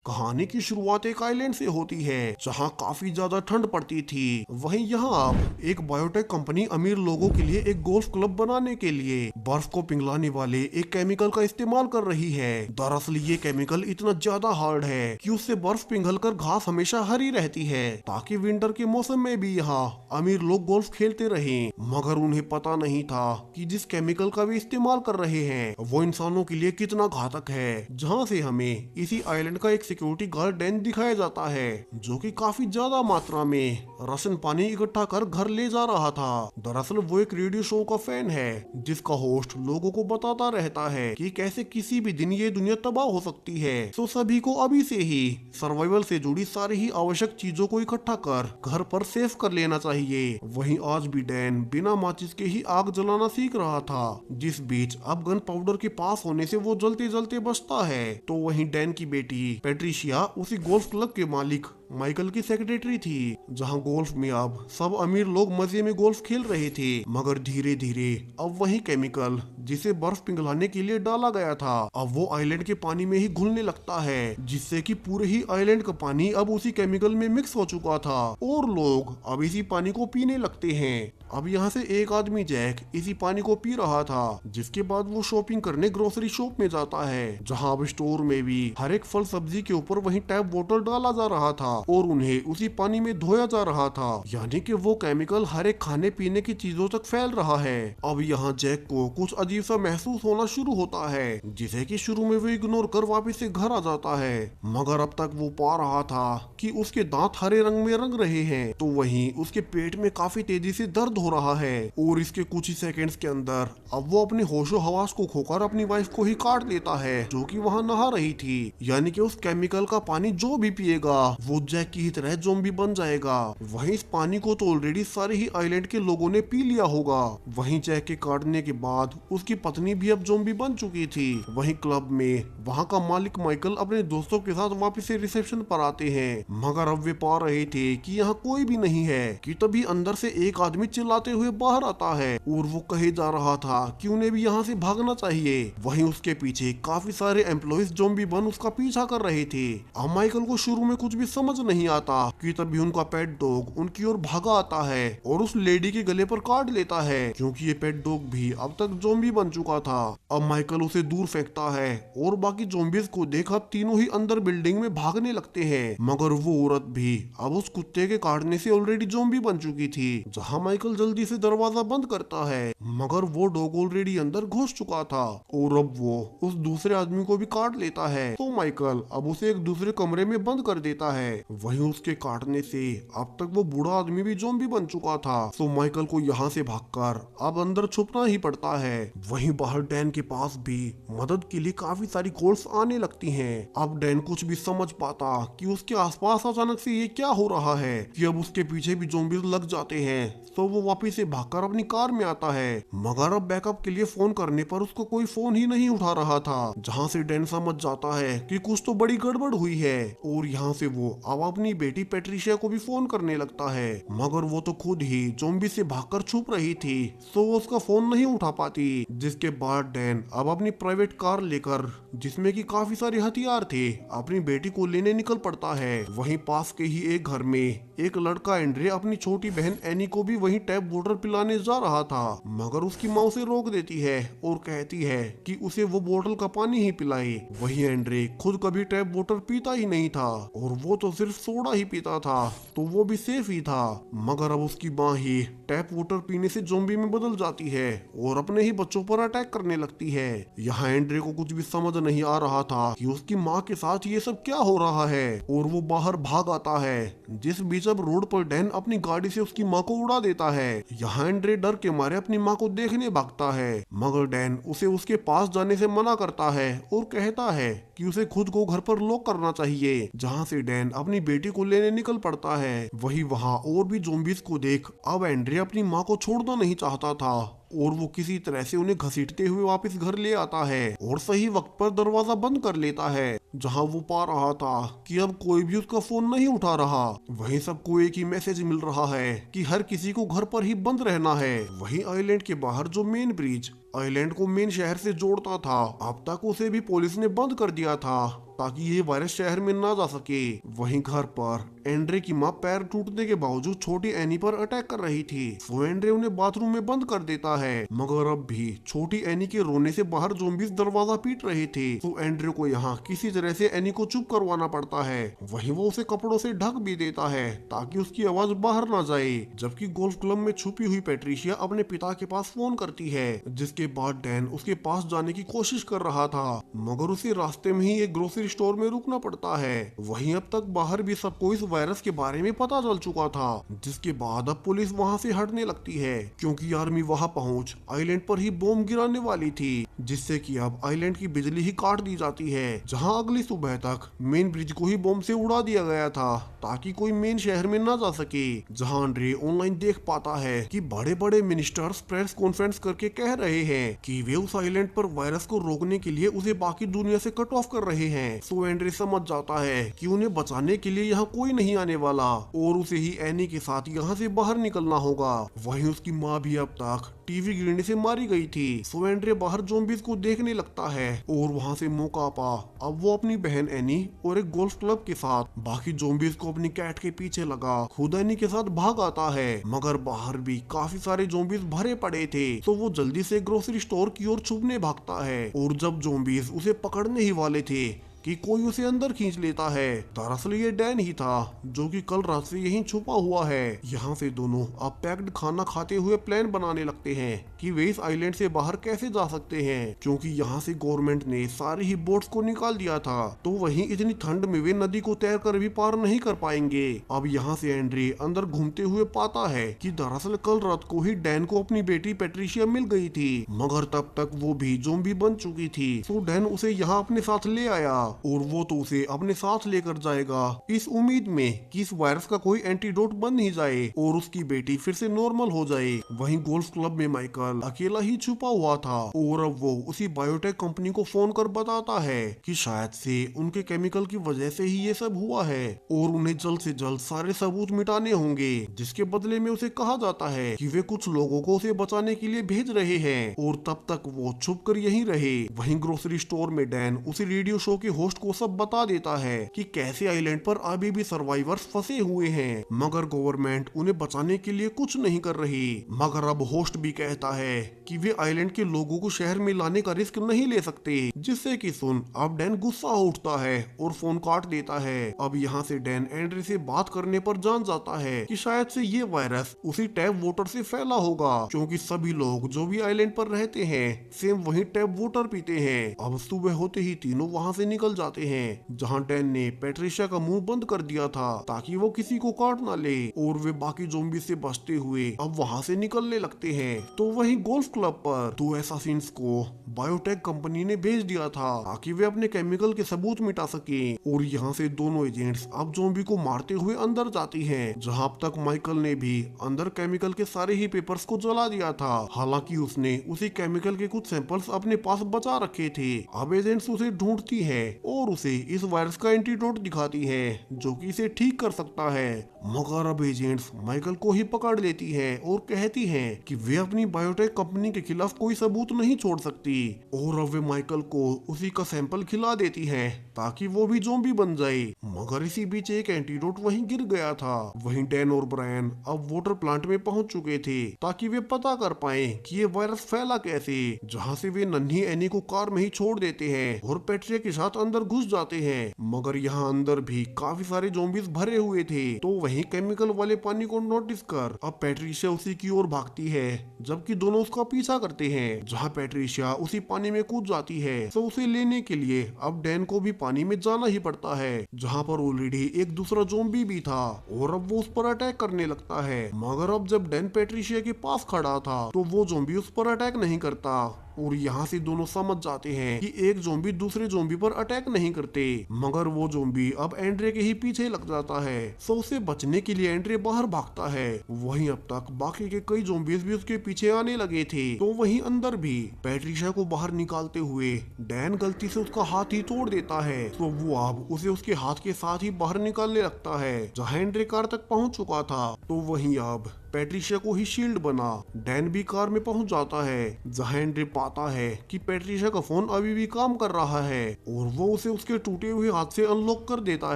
कहानी की शुरुआत एक आइलैंड से होती है जहाँ काफी ज्यादा ठंड पड़ती थी। वहीं यहाँ अब एक बायोटेक कंपनी अमीर लोगों के लिए एक गोल्फ क्लब बनाने के लिए बर्फ को पिघलाने वाले एक केमिकल का इस्तेमाल कर रही है। दरअसल ये केमिकल इतना ज्यादा हार्ड है कि उससे बर्फ पिघलकर घास हमेशा हरी रहती है ताकि विंटर के मौसम में भी यहाँ अमीर लोग गोल्फ खेलते रहे। मगर उन्हें पता नहीं था कि जिस केमिकल का वे इस्तेमाल कर रहे हैं वो इंसानों के लिए कितना घातक है। जहाँ से हमें इसी आइलैंड का एक सिक्योरिटी गार्ड डैन दिखाया जाता है जो कि काफी ज्यादा मात्रा में राशन पानी इकट्ठा कर घर ले जा रहा था। दरअसल वो एक रेडियो शो का फैन है जिसका होस्ट लोगों को बताता रहता है कि कैसे किसी भी दिन ये दुनिया तबाह हो सकती है। तो सभी को अभी से ही सर्वाइवल से जुड़ी सारी ही आवश्यक चीजों को इकट्ठा कर घर पर सेव कर लेना चाहिए। वहीं आज भी डैन बिना माचिस के ही आग जलाना सीख रहा था, जिस बीच अब गन पाउडर के पास होने से वो जलते जलते बचता है। तो वहीं डैन की बेटी पेट्रिशिया उसी गोल्फ क्लब के मालिक माइकल की सेक्रेटरी थी, जहां गोल्फ में अब सब अमीर लोग मजे में गोल्फ खेल रहे थे। मगर धीरे धीरे अब वही केमिकल जिसे बर्फ पिघलाने के लिए डाला गया था अब वो आइलैंड के पानी में ही घुलने लगता है, जिससे कि पूरे ही आइलैंड का पानी अब उसी केमिकल में मिक्स हो चुका था और लोग अब इसी पानी को पीने लगते हैं। अब यहाँ से एक आदमी जैक इसी पानी को पी रहा था, जिसके बाद वो शॉपिंग करने ग्रोसरी शॉप में जाता है, जहाँ अब स्टोर में भी हर एक फल सब्जी के ऊपर वही टैप वाटर डाला जा रहा था और उन्हें उसी पानी में धोया जा रहा था, यानी कि वो केमिकल हर एक खाने पीने की चीजों तक फैल रहा है। अब यहाँ जैक को कुछ अजीब सा महसूस होना शुरू होता है, जिसे कि शुरू में वो इग्नोर कर वापस से घर आ जाता है। मगर अब तक वो पा रहा था कि उसके दांत हरे रंग में रंग रहे हैं, तो वहीं उसके पेट में काफी तेजी से दर्द हो रहा है और इसके कुछ ही सेकंड्स के अंदर अब वो अपने होशो हवास को खोकर अपनी वाइफ को ही काट लेता है, जो कि वहां नहा रही थी। यानी कि उस केमिकल का पानी जो भी पिएगा वो जैक की ही तरह ज़ॉम्बी बन जाएगा। वहीं इस पानी को तो ऑलरेडी सारे ही आइलैंड के लोगों ने पी लिया होगा। वहीं जैक के काटने के बाद उसकी पत्नी भी अब ज़ॉम्बी बन चुकी थी। वहीं क्लब में वहां का मालिक माइकल अपने दोस्तों के साथ वापस से रिसेप्शन पर आते हैं, मगर अब वे पा रहे थे कि यहाँ कोई भी नहीं है कि तभी अंदर से एक आदमी चिल्लाते हुए बाहर आता है और वो कहे जा रहा था कि उन्हें भी यहाँ से भागना चाहिए। वहीं उसके पीछे काफी सारे एम्प्लॉइज ज़ॉम्बी बन उसका पीछा कर रहे थे। अब माइकल को शुरू में कुछ भी समझ नहीं आता कि तभी उनका पेट डॉग उनकी ओर भागा आता है और उस लेडी के गले पर काट लेता है, क्योंकि ये पेट डॉग भी अब तक ज़ॉम्बी बन चुका था। अब माइकल उसे दूर फेंकता है और बाकी ज़ॉम्बीज को देख अब तीनों ही अंदर बिल्डिंग में भागने लगते हैं। मगर वो औरत भी अब उस कुत्ते के काटने से ऑलरेडी ज़ॉम्बी बन चुकी थी। जहाँ माइकल जल्दी से दरवाजा बंद करता है, मगर वो डॉग ऑलरेडी अंदर घुस चुका था और अब वो उस दूसरे आदमी को भी काट लेता है। तो माइकल अब उसे एक दूसरे कमरे में बंद कर देता है। वहीं उसके काटने से अब तक वो बूढ़ा आदमी भी ज़ॉम्बी बन चुका था। तो माइकल को यहाँ से भागकर अब अंदर छुपना ही पड़ता है। वहीं बाहर डैन के पास भी मदद के लिए काफी सारी कॉल्स आने लगती हैं। अब डैन कुछ भी समझ पाता कि उसके आसपास अचानक से ये क्या हो रहा है कि अब उसके पीछे भी ज़ॉम्बीज लग जाते हैं। तो वो वापिस से भागकर अपनी कार में आता है, मगर अब बैकअप के लिए फोन करने पर उसको कोई फोन ही नहीं उठा रहा था, जहाँ से डैन समझ जाता है कि कुछ तो बड़ी गड़बड़ हुई है और यहाँ से वो अब अपनी बेटी पेट्रिशिया को भी फोन करने लगता है, मगर वो तो खुद ही ज़ॉम्बी से भागकर छुप रही थी, तो वो उसका फोन नहीं उठा पाती। जिसके बाद डैन अब अपनी प्राइवेट कार लेकर, जिसमें कि काफी सारे हथियार थे, अपनी बेटी को लेने निकल पड़ता है। वहीं पास के ही एक घर में एक लड़का एंड्रे अपनी छोटी बहन एनी को भी वहीं टैप वाटर पिलाने जा रहा था, मगर उसकी माँ उसे रोक देती है और कहती है कि उसे वो बोतल का पानी ही पिलाए। वहीं एंड्रे खुद कभी टैप वाटर पीता ही नहीं था और वो तो सिर्फ सोडा ही पीता था, तो वो भी सेफ ही था। मगर अब उसकी माँ ही टैप वाटर पीने से ज़ॉम्बी में बदल जाती है और अपने ही बच्चों पर अटैक करने लगती है। यहाँ एंड्रे को कुछ भी समझ नहीं आ रहा था कि उसकी माँ के साथ ये सब क्या हो रहा है और वो बाहर भाग आता है। जिस बीच अब रोड पर डैन अपनी गाड़ी से उसकी माँ को उड़ा देता है। यहाँ एंड्रे डर के मारे अपनी माँ को देखने भागता है, मगर डैन उसे उसके पास जाने से मना करता है और कहता है कि उसे खुद को घर पर लॉक करना चाहिए, जहाँ से डैन अपनी बेटी को लेने निकल पड़ता है। वही वहाँ और भी ज़ॉम्बीज को देख अब एंड्रे अपनी माँ को छोड़ना नहीं चाहता था और वो किसी तरह से उन्हें घसीटते हुए वापस घर ले आता है और सही वक्त पर दरवाजा बंद कर लेता है, जहां वो पा रहा था कि अब कोई भी उसका फोन नहीं उठा रहा। वहीं सबको एक ही मैसेज मिल रहा है कि हर किसी को घर पर ही बंद रहना है। वहीं आइलैंड के बाहर जो मेन ब्रिज आइलैंड को मेन शहर से जोड़ता था, अब तक उसे भी पुलिस ने बंद कर दिया था ताकि ये वायरस शहर में ना जा सके। वहीं घर पर एंड्रे की माँ पैर टूटने के बावजूद छोटी एनी पर अटैक कर रही थी। सो एंड्रे उन्हें बाथरूम में बंद कर देता है, मगर अब भी छोटी एनी के रोने से बाहर ज़ॉम्बीज़ दरवाजा पीट रहे थे। तो एंड्रे को यहाँ किसी तरह से एनी को चुप करवाना पड़ता है। वहीं वो उसे कपड़ों से ढक भी देता है ताकि उसकी आवाज बाहर ना जाए। जबकि गोल्फ क्लब में छुपी हुई पैट्रिशिया अपने पिता के पास फोन करती है, जिसके बाद डैन उसके पास जाने की कोशिश कर रहा था, मगर उसे रास्ते में ही एक ग्रोसरी स्टोर में रुकना पड़ता है। वहीं अब तक बाहर भी सबको इस वायरस के बारे में पता चल चुका था, जिसके बाद अब पुलिस वहां से हटने लगती है क्योंकि आर्मी वहां पहुंच आइलैंड पर ही बॉम्ब गिराने वाली थी, जिससे कि अब आइलैंड की बिजली ही काट दी जाती है। जहां अगली सुबह तक मेन ब्रिज को ही बॉम्ब से उड़ा दिया गया था ताकि कोई मेन शहर में ना जा सके। जहां एंड्रे ऑनलाइन देख पाता है कि बड़े बड़े मिनिस्टर्स प्रेस कॉन्फ्रेंस करके कह रहे हैं कि वे उस आइलैंड पर वायरस को रोकने के लिए उसे बाकी दुनिया से कट ऑफ कर रहे हैं। सो एंड्रे समझ जाता है कि उन्हें बचाने के लिए यहाँ कोई नहीं आने वाला और उसे ही एनी के साथ यहाँ से बाहर निकलना होगा। वहीं उसकी माँ भी अब तक टीवी गिरने से मारी गई थी। सो एंड्रे बाहर ज़ॉम्बीज़ को देखने लगता है और वहाँ से मौका पा अब वो अपनी बहन एनी और एक गोल्फ क्लब के साथ बाकी ज़ॉम्बीज़ को अपनी कैट के पीछे लगा खुद एनी के साथ भाग आता है, मगर बाहर भी काफी सारे ज़ॉम्बीज़ भरे पड़े थे। तो वो जल्दी से ग्रोसरी स्टोर की ओर छुपने भागता है और जब ज़ॉम्बीज़ उसे पकड़ने ही वाले थे कि कोई उसे अंदर खींच लेता है। दरअसल ये डैन ही था जो कि कल रात से यहीं छुपा हुआ है। यहाँ से दोनों अब पैक्ड खाना खाते हुए प्लान बनाने लगते हैं कि वे इस आइलैंड से बाहर कैसे जा सकते हैं, क्योंकि यहाँ से गवर्नमेंट ने सारी ही बोट्स को निकाल दिया था। तो वहीं इतनी ठंड में वे नदी को तैर कर भी पार नहीं कर पाएंगे। अब यहाँ से एंड्रे अंदर घूमते हुए पाता है कि दरअसल कल रात को ही डैन को अपनी बेटी पैट्रिशिया मिल गई थी, मगर तब तक वो भी ज़ॉम्बी बन चुकी थी। तो डैन उसे यहाँ अपने साथ ले आया और वो तो उसे अपने साथ लेकर जाएगा इस उम्मीद में कि इस वायरस का कोई एंटीडोट बन ही जाए और उसकी बेटी फिर से नॉर्मल हो जाए। वहीं गोल्फ क्लब में माइकल अकेला ही छुपा हुआ था और अब वो उसी बायोटेक कंपनी को फोन कर बताता है कि शायद से उनके केमिकल की वजह से ही ये सब हुआ है और उन्हें जल्द से जल्द सारे सबूत मिटाने होंगे, जिसके बदले में उसे कहा जाता है कि वे कुछ लोगों को उसे बचाने के लिए भेज रहे हैं और तब तक वो छुप कर यहीं रहे। वहीं ग्रोसरी स्टोर में डैन उसी रेडियो शो के होस्ट को सब बता देता है कि कैसे आइलैंड पर अभी भी सर्वाइवर्स फंसे हुए हैं, मगर गवर्नमेंट उन्हें बचाने के लिए कुछ नहीं कर रही। मगर अब होस्ट भी कहता है कि वे आइलैंड के लोगों को शहर में लाने का रिस्क नहीं ले सकते, जिससे कि सुन अब डैन गुस्सा हो उठता है और फोन काट देता है। अब यहाँ से डैन एंड्रे से बात करने पर जान जाता है कि शायद से ये वायरस उसी टैप वाटर से फैला होगा, क्योंकि सभी लोग जो भी आइलैंड पर रहते हैं सेम वही टैप वाटर पीते हैं। अब सुबह होते ही तीनों वहाँ से निकल जाते हैं, जहां डैन ने पैट्रिशिया का मुंह बंद कर दिया था ताकि वो किसी को काट ना ले और वे बाकी ज़ॉम्बी से बचते हुए अब वहां से निकलने लगते हैं। तो वहीं गोल्फ क्लब पर 2 एसासिन्स को बायोटेक कंपनी ने भेज दिया था ताकि वे अपने केमिकल के सबूत मिटा सके और यहाँ से दोनों एजेंट्स अब ज़ॉम्बी को मारते हुए अंदर जाती हैं, जहां अब तक माइकल ने भी अंदर केमिकल के सारे ही पेपर्स को जला दिया था। हालांकि उसने उसी केमिकल के कुछ सैंपल्स अपने पास बचा रखे थे। अब एजेंट्स उसे ढूंढती है और उसे इस वायरस का एंटीडोट दिखाती है जो कि इसे ठीक कर सकता है, मगर अब एजेंट्स माइकल को ही पकड़ लेती है और कहती है कि वे अपनी बायोटेक कंपनी के खिलाफ कोई सबूत नहीं छोड़ सकती और अब वे माइकल को उसी का सैंपल खिला देती है ताकि वो भी ज़ॉम्बी बन जाए। मगर इसी बीच एक एंटीडोट वहीं गिर गया था। वहीं डैन और ब्रायन अब वाटर प्लांट में पहुंच चुके थे ताकि वे पता कर पाए कि ये वायरस फैला कैसे, जहां से वे नन्ही एनी को कार में ही छोड़ देते हैं और पैट्रिया के साथ अंदर घुस जाते हैं। मगर यहाँ अंदर भी काफी सारे ज़ॉम्बीज़ भरे हुए थे। तो वहीं केमिकल वाले पानी को नोटिस कर अब पैट्रिशिया उसी की ओर भागती है, जबकि दोनों उसका पीछा करते हैं। जहाँ पैट्रिशिया उसी पानी में कूद जाती है तो उसे लेने के लिए अब डैन को भी पानी में जाना ही पड़ता है, जहाँ पर ऑलरेडी एक दूसरा ज़ॉम्बी भी था और अब वो उस पर अटैक करने लगता है। मगर अब जब डैन पैट्रिशिया के पास खड़ा था तो वो ज़ॉम्बी उस पर अटैक नहीं करता और यहाँ से दोनों समझ जाते हैं कि एक ज़ॉम्बी दूसरे ज़ॉम्बी पर अटैक नहीं करते। मगर वो ज़ॉम्बी अब एंड्रे के ही पीछे लग जाता है, सो उसे बचने के लिए एंड्रे बाहर भागता है। वहीं अब तक बाकी के कई ज़ॉम्बीज़ भी उसके पीछे आने लगे थे। तो वहीं अंदर भी पैट्रिशिया को बाहर निकालते हुए डैन गलती से उसका हाथ ही तोड़ देता है, तो वो अब उसे उसके हाथ के साथ ही बाहर निकालने लगता है, जहाँ एंड्रे कार तक पहुंच चुका था। तो वहीं अब पैट्रिशिया को ही शील्ड बना। डैन भी कार में पहुंच जाता है जहां एंड्रे पाता है कि पैट्रिशिया का फोन अभी भी काम कर रहा है और वो उसे उसके टूटे हुए हाथ से अनलॉक कर देता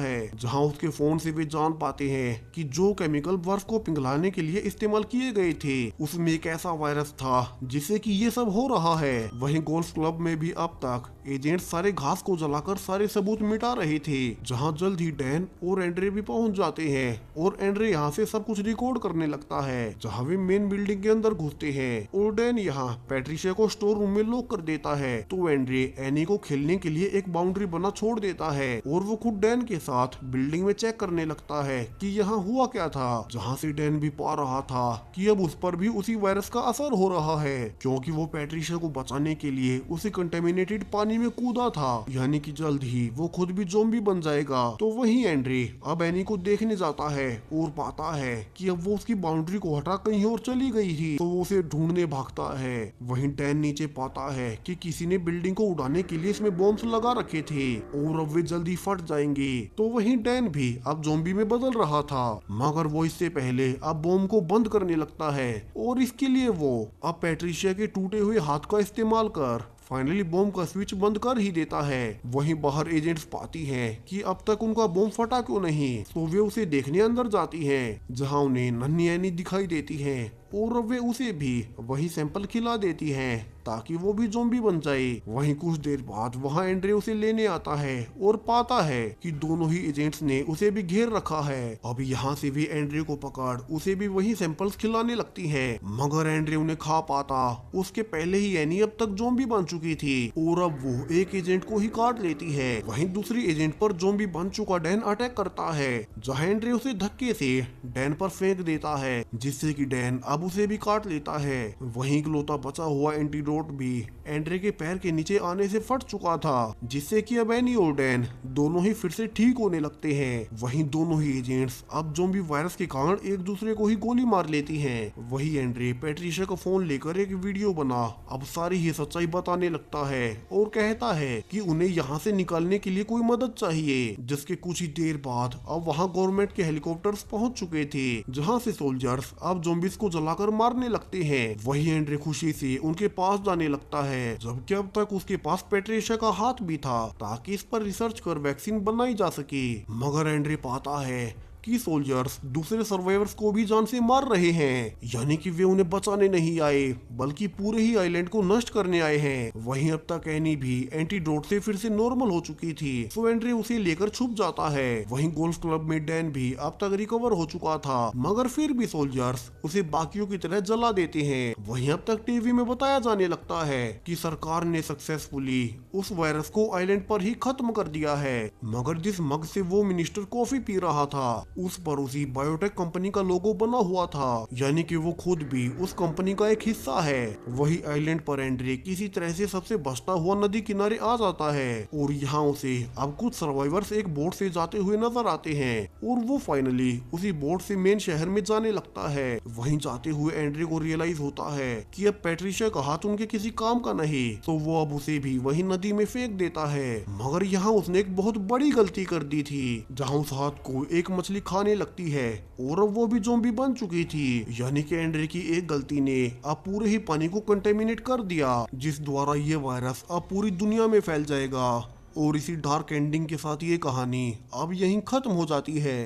है, जहां उसके फोन से वे जान पाते हैं कि जो केमिकल बर्फ को पिघलाने के लिए इस्तेमाल किए गए थे उसमें एक ऐसा वायरस था जिससे कि ये सब हो रहा है। वहीं गोल्फ क्लब में भी अब तक एजेंट सारे घास को जलाकर सारे सबूत मिटा रहे थे, जहां जल्द ही डैन और एंड्रे भी पहुंच जाते हैं और एंड्रे यहाँ से सब कुछ रिकॉर्ड करने लगता है। जहां वे मेन बिल्डिंग के अंदर घुसते हैं और डैन यहाँ पैट्रिशिया को स्टोर रूम में लॉक कर देता है, तो एंड्रे एनी को खेलने के लिए एक बाउंड्री बना छोड़ देता है और वो खुद डैन के साथ बिल्डिंग में चेक करने लगता है कि यहाँ हुआ क्या था, जहाँ से डैन भी पा रहा था कि अब उस पर भी उसी वायरस का असर हो रहा है, क्योंकि वो पैट्रिशिया को बचाने के लिए उसी कंटेमिनेटेड पानी में कूदा था, यानी कि जल्द ही वो खुद भी ज़ॉम्बी बन जाएगा। तो वहीं एंड्रे अब एनी को देखने जाता है और पाता है कि अब वो उसकी बाउंड्री को हटा कहीं और चली गई थी, तो वो उसे ढूंढने भागता है। वहीं डैन नीचे पाता है कि किसी ने बिल्डिंग को उड़ाने के लिए इसमें बॉम्ब्स लगा रखे थे और अब वे जल्दी फट जाएंगे। तो वहीं डैन भी अब ज़ॉम्बी में बदल रहा था, मगर वो इससे पहले अब बॉम्ब को बंद करने लगता है और इसके लिए वो अब पैट्रिशिया के टूटे हुए हाथ का इस्तेमाल कर फाइनली बॉम्ब का स्विच बंद कर ही देता है। वहीं बाहर एजेंट्स पाती हैं कि अब तक उनका बॉम्ब फटा क्यों नहीं, तो वे उसे देखने अंदर जाती हैं, जहां उन्हें नन्ही एनी दिखाई देती है और वे उसे भी वही सैंपल खिला देती हैं ताकि वो भी ज़ॉम्बी बन जाए। वहीं कुछ देर बाद वहां एंड्रे उसे लेने आता है और पाता है कि दोनों ही एजेंट्स ने उसे भी घेर रखा है। अब यहाँ से भी एंड्रे को पकड़ उसे भी वही सैंपल्स खिलाने लगती है, मगर एंड्रे उन्हें खा पाता उसके पहले ही एनी अब तक ज़ॉम्बी बन चुकी थी और अब वो एक एजेंट को ही काट लेती है। वहीं दूसरी एजेंट पर ज़ॉम्बी बन चुका डैन अटैक करता है, जहाँ एंड्रे उसे धक्के से डैन पर फेंक देता है, जिससे कि डैन अब उसे भी काट लेता है। वहीं इकलौता बचा हुआ एंटीडोट भी एंड्रे के पैर के नीचे आने से फट चुका था, जिससे कि अब एनी और डैन दोनों ही फिर से ठीक होने लगते हैं। वहीं दोनों ही एजेंट्स अब ज़ॉम्बी वायरस के कारण एक दूसरे को ही गोली मार लेती हैं। वही एंड्रे पैट्रिशिया का फोन लेकर एक वीडियो बना अब सारी ही सच्चाई बताने लगता है और कहता है कि उन्हें यहाँ से निकालने के लिए कोई मदद चाहिए, जिसके कुछ ही देर बाद अब वहाँ गवर्नमेंट के हेलीकॉप्टर्स पहुँच चुके थे, जहाँ से सोल्जर्स अब ज़ॉम्बीज को जलाकर मारने लगते हैं। वही एंड्रे खुशी से उनके पास जाने लगता है, जबकि अब तक उसके पास पैट्रिशिया का हाथ भी था ताकि इस पर रिसर्च कर वैक्सीन बनाई जा सके। मगर एंड्रे पाता है कि सोल्जर्स दूसरे सर्वाइवर्स को भी जान से मार रहे हैं, यानी कि वे उन्हें बचाने नहीं आए बल्कि पूरे ही आइलैंड को नष्ट करने आए हैं। वहीं अब तक एनी भी एंटीडोट से फिर से नॉर्मल हो चुकी थी, सो एंड्रे उसे लेकर छुप जाता है। वहीं गोल्फ क्लब में डैन भी अब तक रिकवर हो चुका था, मगर फिर भी सोल्जर्स उसे बाकियों की तरह जला देते हैं। वहीं अब तक टीवी में बताया जाने लगता है कि सरकार ने सक्सेसफुली उस वायरस को आइलैंड पर ही खत्म कर दिया है, मगर जिस मग से वो मिनिस्टर कॉफी पी रहा था उस पर उसी बायोटेक कंपनी का लोगो बना हुआ था, यानी कि वो खुद भी उस कंपनी का एक हिस्सा है। वही आइलैंड पर एंड्रे किसी तरह से सबसे बचता हुआ नदी किनारे आ जाता है और यहाँ उसे अब कुछ सर्वाइवर्स एक बोट से जाते हुए नजर आते हैं और वो फाइनली उसी बोट से मेन शहर में जाने लगता है। वहीं जाते हुए एंड्रे को रियलाइज होता है कि अब पैट्रिशिया का हाथ उनके किसी काम का नहीं, तो वो अब उसे भी वही नदी में फेंक देता है। मगर यहाँ उसने एक बहुत बड़ी गलती कर दी थी, जहाँ उस हाथ को एक मछली खाने लगती है और अब वो भी ज़ॉम्बी बन चुकी थी, यानी कि एंड्रे की एक गलती ने अब पूरे ही पानी को कंटेमिनेट कर दिया, जिस द्वारा ये वायरस अब पूरी दुनिया में फैल जाएगा। और इसी डार्क एंडिंग के साथ ये कहानी अब यहीं खत्म हो जाती है।